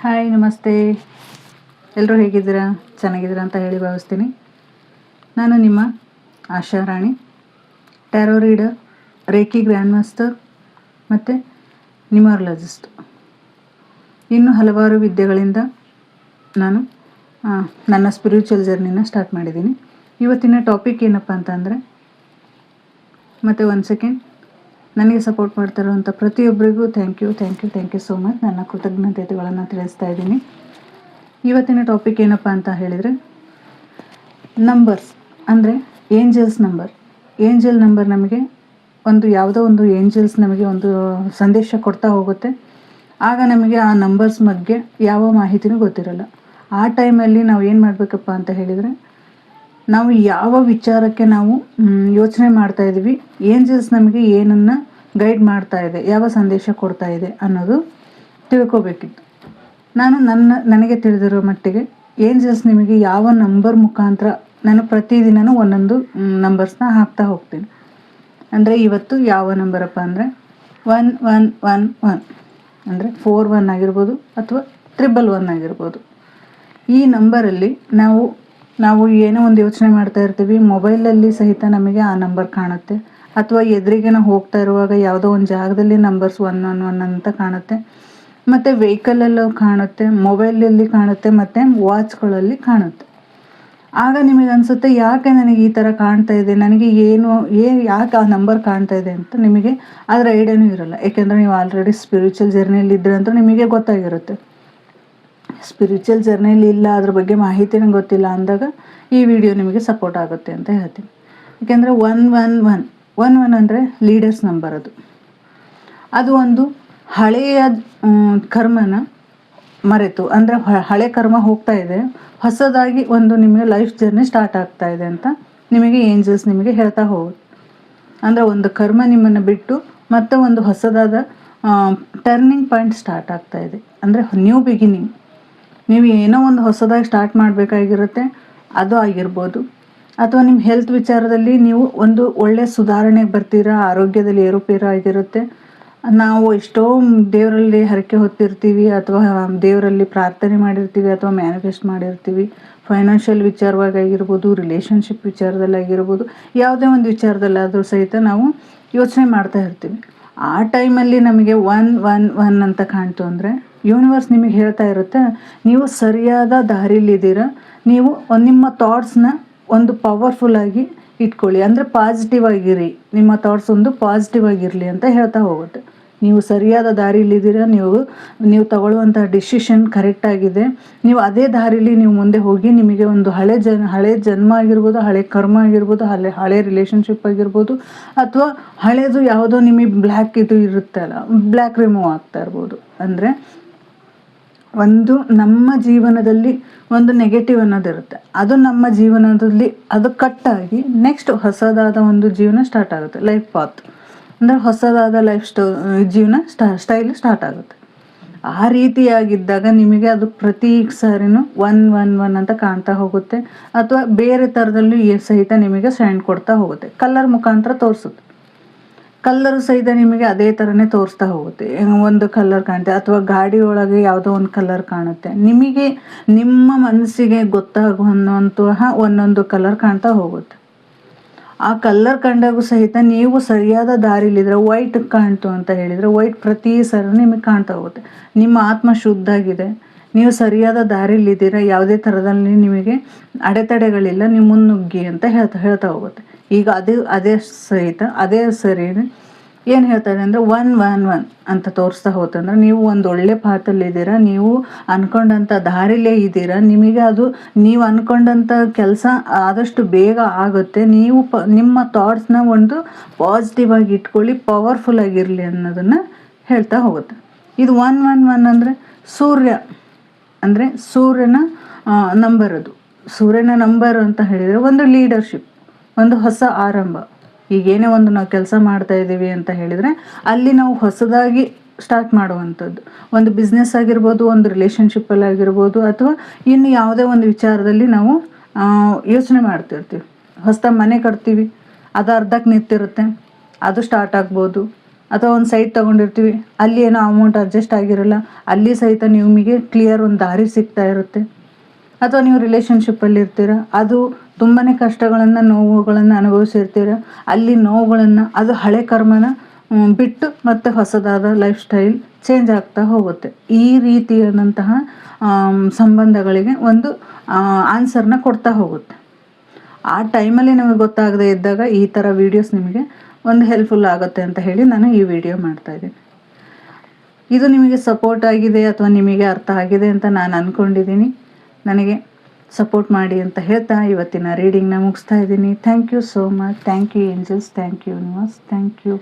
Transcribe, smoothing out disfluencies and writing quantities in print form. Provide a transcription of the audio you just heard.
Hi, ನಮಸ್ತೆ. ಎಲ್ಲರೂ ಹೇಗಿದ್ದೀರಾ? ಚೆನ್ನಾಗಿದ್ದೀರಾ ಅಂತ ಹೇಳಿ ಭಾವಿಸ್ತೀನಿ. ನಾನು ನಿಮ್ಮ Asha Rani, tarot reader, reiki grand master ಮತ್ತು ನ್ಯೂಮರಾಲಜಿಸ್ಟ್. ಇನ್ನೂ ಹಲವಾರು ವಿದ್ಯೆಗಳಿಂದ ನಾನು ನನ್ನ ಸ್ಪಿರಿಚುವಲ್ ಜರ್ನಿನ ಸ್ಟಾರ್ಟ್ ಮಾಡಿದ್ದೀನಿ. ಇವತ್ತಿನ ಟಾಪಿಕ್ ಏನಪ್ಪ ಅಂತಂದರೆ, ಮತ್ತು ಒಂದು ಸೆಕೆಂಡ್, ನನಗೆ ಸಪೋರ್ಟ್ ಮಾಡ್ತಾಯಿರುವಂಥ ಪ್ರತಿಯೊಬ್ಬರಿಗೂ ಥ್ಯಾಂಕ್ ಯು ಸೋ ಮಚ್. ನನ್ನ ಕೃತಜ್ಞತೆಗಳನ್ನು ತಿಳಿಸ್ತಾ ಇದ್ದೀನಿ. ಇವತ್ತಿನ ಟಾಪಿಕ್ ಏನಪ್ಪ ಅಂತ ಹೇಳಿದರೆ, ನಂಬರ್ಸ್ ಅಂದರೆ ಏಂಜಲ್ಸ್ ನಂಬರ್. ಏಂಜಲ್ ನಂಬರ್ ನಮಗೆ ಯಾವುದೋ ಒಂದು ಏಂಜಲ್ಸ್ ನಮಗೆ ಒಂದು ಸಂದೇಶ ಕೊಡ್ತಾ ಹೋಗುತ್ತೆ. ಆಗ ನಮಗೆ ಆ ನಂಬರ್ಸ್ ಬಗ್ಗೆ ಯಾವ ಮಾಹಿತಿನೂ ಗೊತ್ತಿರಲ್ಲ. ಆ ಟೈಮಲ್ಲಿ ನಾವು ಏನು ಮಾಡಬೇಕಪ್ಪ ಅಂತ ಹೇಳಿದರೆ, ನಾವು ಯಾವ ವಿಚಾರಕ್ಕೆ ನಾವು ಯೋಚನೆ ಮಾಡ್ತಾ ಇದ್ದೀವಿ, ಏಂಜಲ್ಸ್ ನಮಗೆ ಏನನ್ನು ಗೈಡ್ ಮಾಡ್ತಾ ಇದೆ, ಯಾವ ಸಂದೇಶ ಕೊಡ್ತಾ ಇದೆ ಅನ್ನೋದು ತಿಳ್ಕೊಬೇಕಿತ್ತು. ನನಗೆ ತಿಳಿದಿರೋ ಮಟ್ಟಿಗೆ ಏಂಜಲ್ಸ್ ನಿಮಗೆ ಯಾವ ನಂಬರ್ ಮುಖಾಂತರ, ನಾನು ಪ್ರತಿದಿನವೂ ಒಂದೊಂದು ನಂಬರ್ಸ್ನ ಹಾಕ್ತಾ ಹೋಗ್ತೀನಿ. ಅಂದರೆ ಇವತ್ತು ಯಾವ ನಂಬರಪ್ಪ ಅಂದರೆ 111 ಅಂದರೆ 41 ಆಗಿರ್ಬೋದು ಅಥವಾ 111 ಆಗಿರ್ಬೋದು. ಈ ನಂಬರಲ್ಲಿ ನಾವು ಏನೋ ಒಂದು ಯೋಚನೆ ಮಾಡ್ತಾ ಇರ್ತೀವಿ, ಮೊಬೈಲಲ್ಲಿ ಸಹಿತ ನಮಗೆ ಆ ನಂಬರ್ ಕಾಣುತ್ತೆ. ಅಥವಾ ಎದುರಿಗೆ ನಾವು ಹೋಗ್ತಾ ಇರುವಾಗ ಯಾವುದೋ ಒಂದು ಜಾಗದಲ್ಲಿ ನಂಬರ್ಸ್ 111 ಅಂತ ಕಾಣುತ್ತೆ. ಮತ್ತು ವೆಹಿಕಲಲ್ಲೂ ಕಾಣುತ್ತೆ, ಮೊಬೈಲಲ್ಲಿ ಕಾಣುತ್ತೆ, ಮತ್ತು ವಾಚ್ಗಳಲ್ಲಿ ಕಾಣುತ್ತೆ. ಆಗ ನಿಮಗೆ ಅನಿಸುತ್ತೆ, ಯಾಕೆ ನನಗೆ ಈ ಥರ ಕಾಣ್ತಾ ಇದೆ, ನನಗೆ ಯಾಕೆ ಆ ನಂಬರ್ ಕಾಣ್ತಾ ಇದೆ ಅಂತ ನಿಮಗೆ ಅದರ ಐಡಿಯಾನೂ ಇರೋಲ್ಲ. ಏಕೆಂದರೆ ನೀವು ಆಲ್ರೆಡಿ ಸ್ಪಿರಿಚುವಲ್ ಜರ್ನಿಯಲ್ಲಿ ಇದ್ದರೆ ಅಂತ ನಿಮಗೆ ಗೊತ್ತಾಗಿರುತ್ತೆ. ಸ್ಪಿರಿಚುವಲ್ ಜರ್ನಿಯಲ್ಲಿ ಇಲ್ಲ, ಅದ್ರ ಬಗ್ಗೆ ಮಾಹಿತಿನೂ ಗೊತ್ತಿಲ್ಲ ಅಂದಾಗ ಈ ವಿಡಿಯೋ ನಿಮಗೆ ಸಪೋರ್ಟ್ ಆಗುತ್ತೆ ಅಂತ ಹೇಳ್ತೀನಿ. ಏಕೆಂದರೆ 111 ಅಂದರೆ ಲೀಡರ್ಸ್ ನಂಬರ್. ಅದು ಒಂದು ಹಳೆಯ ಕರ್ಮನ ಮರೆತು, ಅಂದರೆ ಹಳೆ ಕರ್ಮ ಹೋಗ್ತಾ ಇದೆ, ಹೊಸದಾಗಿ ಒಂದು ನಿಮಗೆ ಲೈಫ್ ಜರ್ನಿ ಸ್ಟಾರ್ಟ್ ಆಗ್ತಾ ಇದೆ ಅಂತ ನಿಮಗೆ ಏಂಜಲ್ಸ್ ನಿಮಗೆ ಹೇಳ್ತಾ ಹೋಗುತ್ತೆ. ಅಂದರೆ ಒಂದು ಕರ್ಮ ನಿಮ್ಮನ್ನು ಬಿಟ್ಟು ಮತ್ತೆ ಒಂದು ಹೊಸದಾದ ಟರ್ನಿಂಗ್ ಪಾಯಿಂಟ್ ಸ್ಟಾರ್ಟ್ ಆಗ್ತಾ ಇದೆ. ಅಂದರೆ ನ್ಯೂ ಬಿಗಿನಿಂಗ್. ನೀವು ಏನೋ ಒಂದು ಹೊಸದಾಗಿ ಸ್ಟಾರ್ಟ್ ಮಾಡಬೇಕಾಗಿರುತ್ತೆ, ಅದು ಆಗಿರ್ಬೋದು. ಅಥವಾ ನಿಮ್ಮ ಹೆಲ್ತ್ ವಿಚಾರದಲ್ಲಿ ನೀವು ಒಂದು ಒಳ್ಳೆಯ ಸುಧಾರಣೆಗೆ ಬರ್ತೀರಾ, ಆರೋಗ್ಯದಲ್ಲಿ ಏರುಪೇರು ಆಗಿರುತ್ತೆ. ನಾವು ಎಷ್ಟೋ ದೇವರಲ್ಲಿ ಹರಕೆ ಹೊತ್ತಿರ್ತೀವಿ, ಅಥವಾ ದೇವರಲ್ಲಿ ಪ್ರಾರ್ಥನೆ ಮಾಡಿರ್ತೀವಿ, ಅಥವಾ ಮ್ಯಾನಿಫೆಸ್ಟ್ ಮಾಡಿರ್ತೀವಿ. ಫೈನಾನ್ಷಿಯಲ್ ವಿಚಾರವಾಗಿರ್ಬೋದು, ರಿಲೇಷನ್ಶಿಪ್ ವಿಚಾರದಲ್ಲಾಗಿರ್ಬೋದು, ಯಾವುದೇ ಒಂದು ವಿಚಾರದಲ್ಲಾದರೂ ಸಹಿತ ನಾವು ಯೋಚನೆ ಮಾಡ್ತಾ ಇರ್ತೀವಿ. ಆ ಟೈಮಲ್ಲಿ ನಮಗೆ 111 ಅಂತ ಕಾಣ್ತು ಅಂದರೆ ಯೂನಿವರ್ಸ್ ನಿಮಗೆ ಹೇಳ್ತಾ ಇರುತ್ತೆ, ನೀವು ಸರಿಯಾದ ದಾರಿಲಿದ್ದೀರಾ. ನೀವು ನಿಮ್ಮ ಥಾಟ್ಸ್ನ ಒಂದು ಪವರ್ಫುಲ್ಲಾಗಿ ಇಟ್ಕೊಳ್ಳಿ, ಅಂದರೆ ಪಾಸಿಟಿವ್ ಆಗಿರಿ, ನಿಮ್ಮ ಥಾಟ್ಸ್ ಒಂದು ಪಾಸಿಟಿವ್ ಆಗಿರಲಿ ಅಂತ ಹೇಳ್ತಾ ಹೋಗುತ್ತೆ. ನೀವು ಸರಿಯಾದ ದಾರಿಲಿದ್ದೀರಾ, ನೀವು ತಗೊಳ್ಳುವಂಥ ಡಿಸಿಷನ್ ಕರೆಕ್ಟಾಗಿದೆ. ನೀವು ಅದೇ ದಾರಿಲಿ ನೀವು ಮುಂದೆ ಹೋಗಿ, ನಿಮಗೆ ಒಂದು ಹಳೆ ಜನ್ಮ ಆಗಿರ್ಬೋದು, ಹಳೆ ಕರ್ಮ ಆಗಿರ್ಬೋದು, ಹಳೆ ರಿಲೇಷನ್ಶಿಪ್ ಆಗಿರ್ಬೋದು, ಅಥವಾ ಹಳೇದು ಯಾವುದೋ ನಿಮಗೆ ಬ್ಲ್ಯಾಕ್ ಇದು ಇರುತ್ತಲ್ಲ, ಬ್ಲ್ಯಾಕ್ ರಿಮೂವ್ ಆಗ್ತಾ ಇರ್ಬೋದು. ಅಂದರೆ ಒಂದು ನಮ್ಮ ಜೀವನದಲ್ಲಿ ಒಂದು ನೆಗೆಟಿವ್ ಅನ್ನೋದಿರುತ್ತೆ, ಅದು ನಮ್ಮ ಜೀವನದಲ್ಲಿ ಅದು ಕಟ್ಟಾಗಿ ನೆಕ್ಸ್ಟ್ ಹೊಸದಾದ ಒಂದು ಜೀವನ ಸ್ಟಾರ್ಟ್ ಆಗುತ್ತೆ. ಲೈಫ್ ಪಾತ್ ಅಂದರೆ ಹೊಸದಾದ ಜೀವನ ಸ್ಟೈಲ್ ಸ್ಟಾರ್ಟ್ ಆಗುತ್ತೆ. ಆ ರೀತಿಯಾಗಿದ್ದಾಗ ನಿಮಗೆ ಅದು ಪ್ರತಿ ಸಾರಿನೂ 111 ಅಂತ ಕಾಣ್ತಾ ಹೋಗುತ್ತೆ. ಅಥವಾ ಬೇರೆ ಥರದಲ್ಲೂ ಸಹಿತ ನಿಮಗೆ ಸೈನ್ ಕೊಡ್ತಾ ಹೋಗುತ್ತೆ, ಕಲರ್ ಮುಖಾಂತರ ತೋರಿಸುತ್ತೆ. ಕಲ್ಲರು ಸಹಿತ ನಿಮಗೆ ಅದೇ ಥರನೇ ತೋರಿಸ್ತಾ ಹೋಗುತ್ತೆ. ಒಂದು ಕಲರ್ ಕಾಣುತ್ತೆ, ಅಥವಾ ಗಾಡಿ ಒಳಗೆ ಯಾವುದೋ ಒಂದು ಕಲರ್ ಕಾಣುತ್ತೆ. ನಿಮಗೆ ನಿಮ್ಮ ಮನಸ್ಸಿಗೆ ಗೊತ್ತಾಗುವಂತಹ ಒಂದೊಂದು ಕಲರ್ ಕಾಣ್ತಾ ಹೋಗುತ್ತೆ. ಆ ಕಲರ್ ಕಂಡಾಗೂ ಸಹಿತ ನೀವು ಸರಿಯಾದ ದಾರಿಲಿದ್ರೆ, ವೈಟ್ ಕಾಣ್ತು ಅಂತ ಹೇಳಿದರೆ ವೈಟ್ ಪ್ರತಿ ಸರಿ ನಿಮಗೆ ಕಾಣ್ತಾ ಹೋಗುತ್ತೆ. ನಿಮ್ಮ ಆತ್ಮ ಶುದ್ಧ ಆಗಿದೆ, ನೀವು ಸರಿಯಾದ ದಾರಿಲಿದ್ದೀರಾ, ಯಾವುದೇ ಥರದಲ್ಲಿ ನಿಮಗೆ ಅಡೆತಡೆಗಳಿಲ್ಲ, ನೀವು ಮುನ್ನುಗ್ಗಿ ಅಂತ ಹೇಳ್ತಾ ಹೋಗುತ್ತೆ. ಈಗ ಅದೇ ಸರಿ ಏನು ಹೇಳ್ತಾ ಇದೆ ಅಂದರೆ 111 ಅಂತ ತೋರಿಸ್ತಾ ಹೋತಂದ್ರೆ ನೀವು ಒಂದು ಒಳ್ಳೆ ಪಾತಲ್ಲಿದ್ದೀರಾ, ನೀವು ಅಂದ್ಕೊಂಡಂಥ ದಾರಿಲೇ ಇದ್ದೀರಾ. ನಿಮಗೆ ಅದು ನೀವು ಅಂದ್ಕೊಂಡಂಥ ಕೆಲಸ ಆದಷ್ಟು ಬೇಗ ಆಗುತ್ತೆ. ನೀವು ನಿಮ್ಮ ಥಾಟ್ಸ್ನ ಒಂದು ಪಾಸಿಟಿವ್ ಆಗಿ ಇಟ್ಕೊಳ್ಳಿ, ಪವರ್ಫುಲ್ ಆಗಿರಲಿ ಅನ್ನೋದನ್ನು ಹೇಳ್ತಾ ಹೋಗುತ್ತೆ. ಇದು 111 ಅಂದರೆ ಅಂದರೆ ಸೂರ್ಯನ ನಂಬರ್. ಅದು ಸೂರ್ಯನ ನಂಬರ್ ಅಂತ ಹೇಳಿದರೆ ಒಂದು ಲೀಡರ್ಶಿಪ್, ಒಂದು ಹೊಸ ಆರಂಭ. ಈಗೇನೇ ಒಂದು ನಾವು ಕೆಲಸ ಮಾಡ್ತಾ ಇದ್ದೀವಿ ಅಂತ ಹೇಳಿದರೆ ಅಲ್ಲಿ ನಾವು ಹೊಸದಾಗಿ ಸ್ಟಾರ್ಟ್ ಮಾಡುವಂಥದ್ದು. ಒಂದು ಬಿಸ್ನೆಸ್ ಆಗಿರ್ಬೋದು, ಒಂದು ರಿಲೇಷನ್ಶಿಪ್ಪಲ್ಲಿ ಆಗಿರ್ಬೋದು, ಅಥವಾ ಇನ್ನು ಯಾವುದೇ ಒಂದು ವಿಚಾರದಲ್ಲಿ ನಾವು ಯೋಚನೆ ಮಾಡ್ತಿರ್ತೀವಿ. ಹೊಸದಾಗಿ ಮನೆ ಕಟ್ತೀವಿ, ಅದು ಅರ್ಧಕ್ಕೆ ನಿಂತಿರುತ್ತೆ, ಅದು ಸ್ಟಾರ್ಟ್ ಆಗ್ಬೋದು. ಅಥವಾ ಒಂದು ಸೈಟ್ ತೊಗೊಂಡಿರ್ತೀವಿ, ಅಲ್ಲಿ ಏನೋ ಅಮೌಂಟ್ ಅಡ್ಜಸ್ಟ್ ಆಗಿರೋಲ್ಲ, ಅಲ್ಲಿ ಸಹಿತ ನಿಮಗೆ ಕ್ಲಿಯರ್ ಒಂದು ದಾರಿ ಸಿಗ್ತಾ ಇರುತ್ತೆ. ಅಥವಾ ನೀವು ರಿಲೇಷನ್ಶಿಪ್ಪಲ್ಲಿ ಇರ್ತೀರ, ಅದು ತುಂಬಾ ಕಷ್ಟಗಳನ್ನು ನೋವುಗಳನ್ನು ಅನುಭವಿಸಿರ್ತೀರ, ಅಲ್ಲಿ ನೋವುಗಳನ್ನು ಅದು ಹಳೆ ಕರ್ಮನ ಬಿಟ್ಟು ಮತ್ತೆ ಹೊಸದಾದ ಲೈಫ್ ಸ್ಟೈಲ್ ಚೇಂಜ್ ಆಗ್ತಾ ಹೋಗುತ್ತೆ. ಈ ರೀತಿಯಾದಂತಹ ಸಂಬಂಧಗಳಿಗೆ ಒಂದು ಆನ್ಸರ್ನ ಕೊಡ್ತಾ ಹೋಗುತ್ತೆ. ಆ ಟೈಮಲ್ಲಿ ನಿಮಗೆ ಗೊತ್ತಾಗದೇ ಇದ್ದಾಗ ಈ ಥರ ವೀಡಿಯೋಸ್ ನಿಮಗೆ ಒಂದು ಹೆಲ್ಪ್ಫುಲ್ ಆಗುತ್ತೆ ಅಂತ ಹೇಳಿ ನಾನು ಈ ವಿಡಿಯೋ ಮಾಡ್ತಾಯಿದ್ದೀನಿ. ಇದು ನಿಮಗೆ ಸಪೋರ್ಟ್ ಆಗಿದೆ ಅಥವಾ ನಿಮಗೆ ಅರ್ಥ ಆಗಿದೆ ಅಂತ ನಾನು ಅಂದ್ಕೊಂಡಿದ್ದೀನಿ. ನನಗೆ ಸಪೋರ್ಟ್ ಮಾಡಿ ಅಂತ ಹೇಳ್ತಾ ಇವತ್ತಿನ ರೀಡಿಂಗ್ನ ಮುಗಿಸ್ತಾ ಇದ್ದೀನಿ. Thank you so much. Thank you angels, thank you universe, thank you.